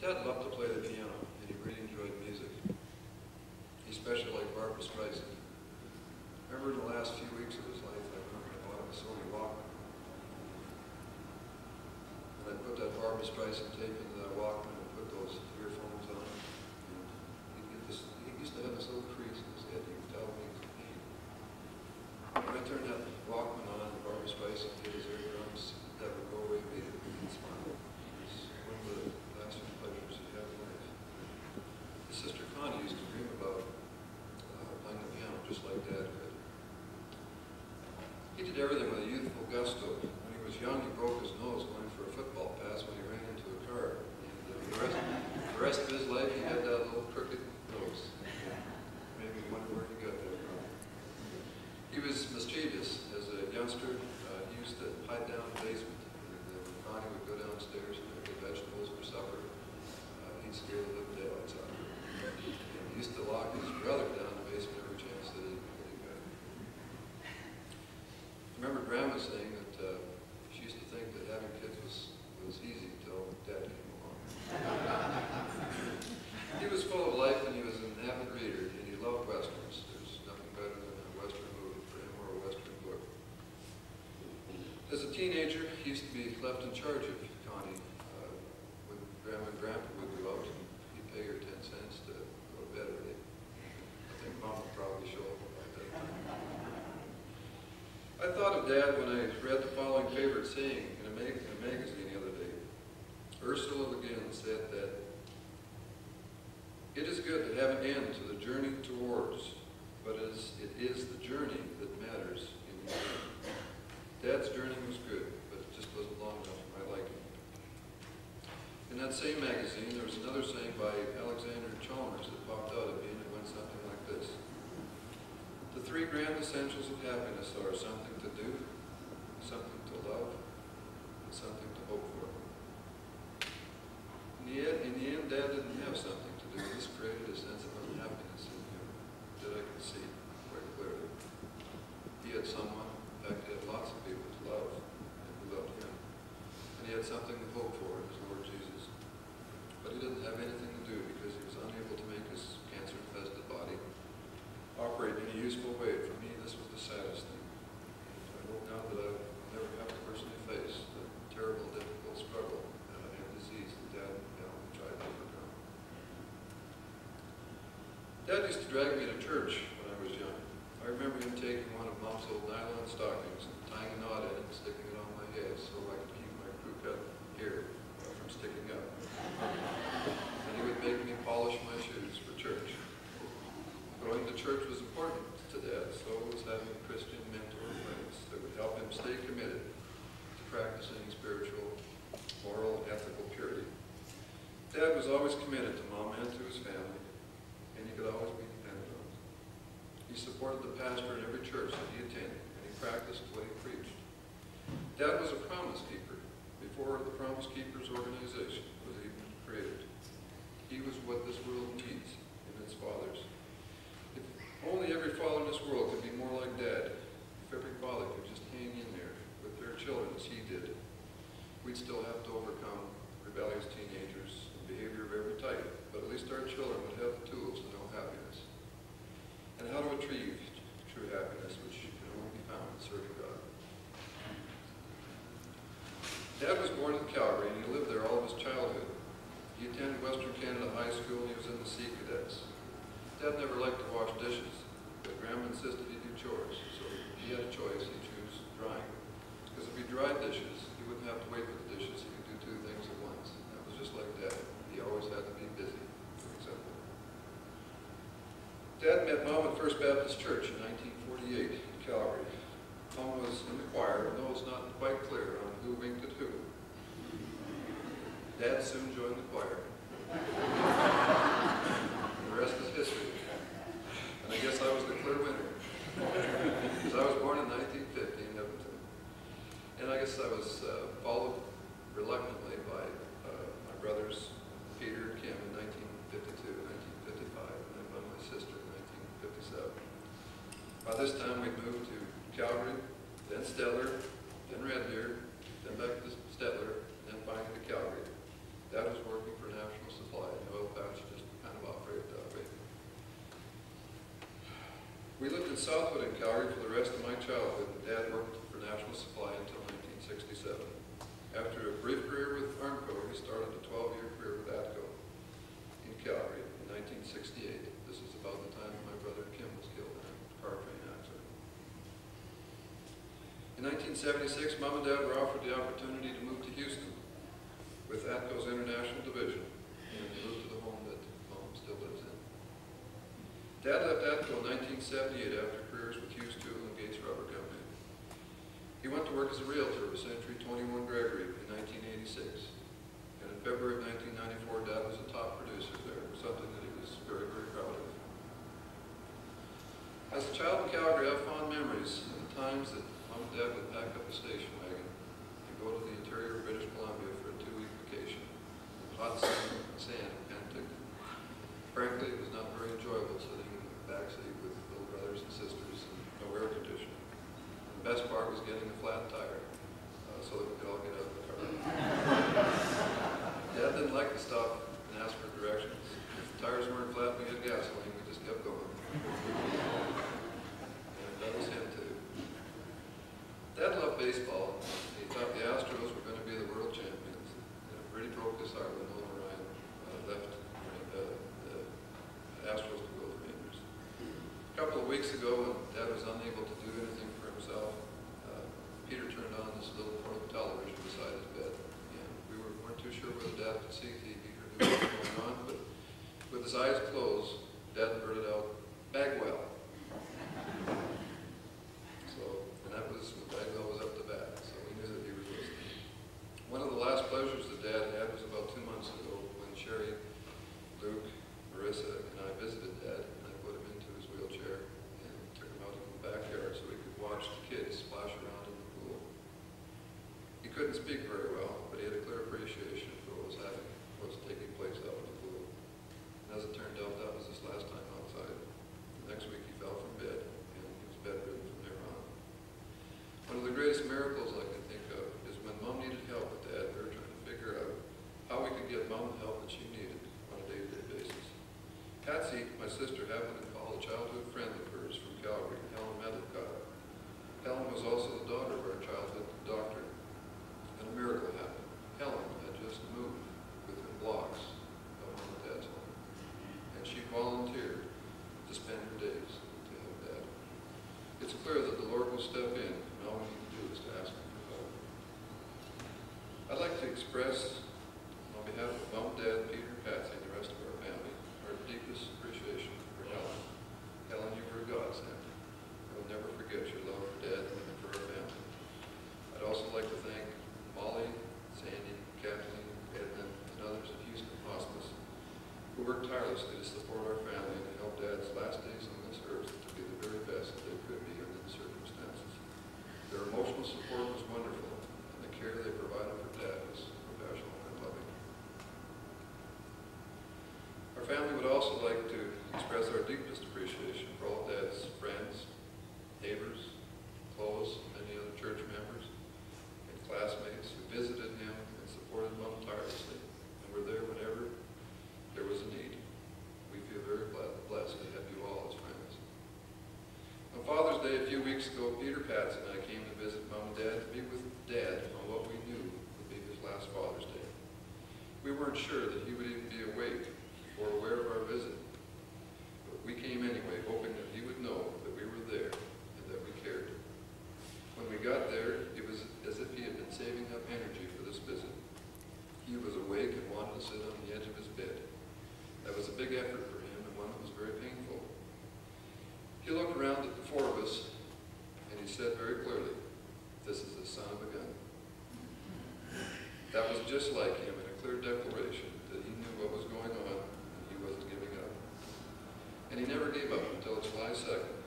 Dad loved to play the piano, and he really enjoyed music. He especially liked Barbra Streisand. Remember in the last few weeks of his life, I remember I bought him a Sony Walkman. And I put that Barbra Streisand tape into that Walkman and put those earphones on. And he used to have this little crease in his head. He would tell me it was pain. When I turned that Walkman on and Barbra Streisand hit his eardrums, that would go away immediately. He'd smile. It was one of the lasting pleasures he had in life. His sister Connie used to dream about playing the piano just like Dad did. He did everything with a youthful gusto. When he was young, he broke his nose going for a football pass when he ran into a car. And the rest of his life, he had that little crooked nose. Maybe you wonder where he got that from. He was mischievous. As a youngster, he used to hide down in the basement. And when Connie would go downstairs and get vegetables for supper, he'd scare the living daylights out of her. And he used to lock his brother down in the basement every chance that he got. I remember Grandma saying that she used to think that having kids was easy until Dad came along. He was full of life and he was an avid reader, and he loved Westerns. There's nothing better than a Western movie for him or a Western book. As a teenager, he used to be left in charge of Connie. When Grandma and Grandpa would go out, he'd pay her 10 cents to go to bed early. I think Mom would probably show up like that. I thought of Dad when I read the following favorite saying in a magazine the other day. Ursula Le Guin said that it is good to have an end to the journey towards, but it is the journey that matters in the end. Dad's journey was good, but it just wasn't long enough for my liking. In that same magazine, there was another saying by Alexander Chalmers that popped out at me, and it went something like this. The 3 grand essentials of happiness are something to do, something to love, and something to hope for. In the end, Dad didn't have something to do. This created a sense of unhappiness in him that I could see quite clearly. He had someone, in fact, he had lots of people to love and who loved him. And he had something to hope for in his Lord Jesus. But he didn't have anything to do because he was unable to make his cancer-infested body operate in a useful way. For me, this was the saddest thing. I hope now that I'll never have to personally face the terrible, difficult struggle and disease that Dad tried to overcome. Dad used to drag me to church when I was young. I remember him taking one of Mom's old nylon stockings and tying a knot in it and sticking it on my head so I could keep my crew-cut hair from sticking up. And he would make me polish my shoes for church. Going to church was important to Dad, so was having Christian mentor friends that would help him stay committed to practicing spiritual, moral, and ethical purity. Dad was always committed to Mom and to his family, and he could always be depended on. He supported the pastor in every church that he attended, and he practiced what he preached. Dad was a promise keeper before the Promise Keepers organization was even created. He was what this world needs in its fathers. If only every father in this world could be more like Dad, if every father could just hang in there with their children as he did, we'd still have to overcome rebellious teenagers and behavior of every type, but at least our children would have the tools to know happiness and how to achieve true happiness, which can only be found in serving God. Dad was born in Calgary, and he lived there all of his childhood. He attended Western Canada High School, and he was in the Sea Cadets. Dad never liked to wash dishes, but Grandma insisted he do chores, so he had a choice. He chose drying. Because if he dried dishes, he wouldn't have to wait for the dishes. He could do 2 things at once. And that was just like Dad. He always had to be busy, for example. Dad met Mom at First Baptist Church in 1948 in Calgary. Mom was in the choir, and though it's not quite clear on who winked at who, Dad soon joined the choir. The rest is history. And I guess I was the clear winner. Because I was born in 1950 in Edmonton. And I guess I was followed reluctantly by my brothers, Peter and Kim, in 1952, 1955, and then by my sister in 1957. By this time, we'd moved to Calgary, then Stellar, then Red Deer, then back to Stettler, and then finally to Calgary. Dad was working for National Southwood in Calgary for the rest of my childhood. Dad worked for National Supply until 1967. After a brief career with Armco, he started a 12-year career with ATCO in Calgary in 1968. This is about the time my brother Kim was killed in a car train accident. In 1976, Mom and Dad were offered the opportunity to move to Houston with ATCO's International Division, and they moved to the home that Mom still lives in. Dad left ATCO in 1978 after careers with Hughes Tool and Gates Rubber Company. He went to work as a realtor with Century 21 Gregory in 1986. And in February of 1994, Dad was a top producer there, something that he was very, very proud of. As a child in Calgary, I have fond memories of the times that Mom and Dad would pack up a station wagon and go to the interior of British Columbia for a 2-week vacation in hot sand in Penticton. Frankly, it was not very enjoyable sitting in the backseat with little brothers and sisters and no air conditioning. And the best part was getting a flat tire so that we could all get out of the car. Dad didn't like to stop and ask for directions. If the tires weren't flat and we had gasoline, we just kept going. And that was him too. Dad loved baseball. He thought the Astros were going to be the world champions. And it really broke his heart when Nolan Ryan left the Astros to go to the Rangers. A couple of weeks ago, when Dad was unable to do anything for himself, Peter turned on this little portable television beside his bed. And we weren't too sure whether Dad could see TV or knew what was going on, but with his eyes closed, Dad blurted out, "Bagwell." And that was, Bagwell was up to bat, so we knew that he was listening. One of the last pleasures that Dad had was about 2 months ago when Sherry, Luke, Marissa, and I visited Dad, and I put him into his wheelchair and took him out in the backyard so he could watch the kids splash around in the pool. He couldn't speak very well, but he had a clear appreciation for what was taking place out in the pool. And as it turned out, that was his last time outside. The next week he fell from bed, and he was bedridden from there on. One of the greatest miracles I can think of is when Mom needed help with Dad. We were trying to figure out how we could get Mom the help that she needed on a day-to-day basis. Patsy, my sister, happened to call a childhood friend of hers from Calgary, Helen Medlicott. Helen was also the daughter of our childhood doctor, and a miracle happened. Helen had just moved within blocks of Mom and Dad's home, and she volunteered to spend her days to help Dad. It's clear that the Lord will step in, and all we need to do is to ask Him for help. I'd like to express, on behalf of Mom, Dad, Peter, Patsy, and the rest of our family, our deepest appreciation for Helen. Helen, you were a godsend. We'll never forget your love for Dad and for our family. I'd also like to thank Molly, Sandy, Kathleen, Edna, and others at Houston Hospice who worked tirelessly to support our family and to help Dad's last days on this earth to be the very best that they could be under the circumstances. Their emotional support was wonderful, and the care they provided for Dad was professional and loving. Our family would also like to express our deepest appreciation for all of Dad's friends, neighbors, close, many other church members, and classmates who visited him and supported Mom tirelessly and were there whenever there was a need. We feel very blessed to have you all as friends. On Father's Day a few weeks ago, Peter, Patsy, and I came to visit Mom and Dad to be with Dad on what we knew would be his last Father's Day. We weren't sure that he would even be awake or aware of our visit, but we came anyway, hoping that he would know that we were there and that we cared. When we got there, it was as if he had been saving up energy for this visit. He was awake and wanted to sit on the edge of his bed. That was a big effort for him and one that was very painful. He looked around at the 4 of us and he said very clearly, "This is the son of a gun." That was just like him, and a clear declaration that he knew what was going on and he wasn't giving up. And he never gave up until July 2nd.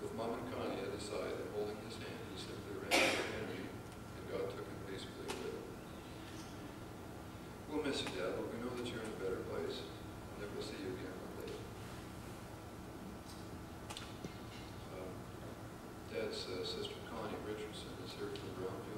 With Mom and Connie at his side and holding his hand, he simply ran out of energy, and God took him peacefully with him. We'll miss you, Dad, but we know that you're in a better place, and that we'll see you again one day. Dad's sister Connie Richardson is here from Brownfield.